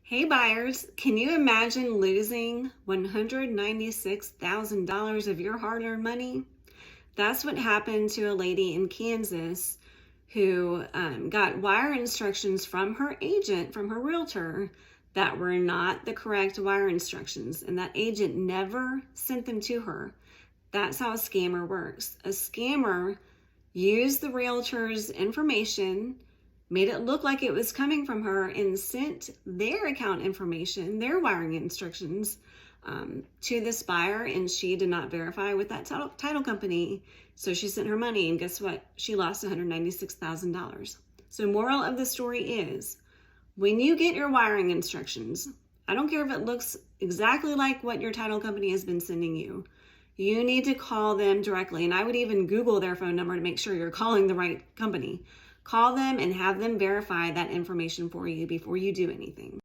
Hey buyers, can you imagine losing $196,000 of your hard-earned money? That's what happened to a lady in Kansas who got wire instructions from her agent, from her realtor, that were not the correct wire instructions, and that agent never sent them to her. That's how a scammer works. A scammer used the realtor's information, made it look like it was coming from her, and sent their account information, their wiring instructions, to this buyer, and she did not verify with that title company. So she sent her money, and guess what? She lost $196,000. So moral of the story is, when you get your wiring instructions, I don't care if it looks exactly like what your title company has been sending you, you need to call them directly. And I would even Google their phone number to make sure you're calling the right company. Call them and have them verify that information for you before you do anything.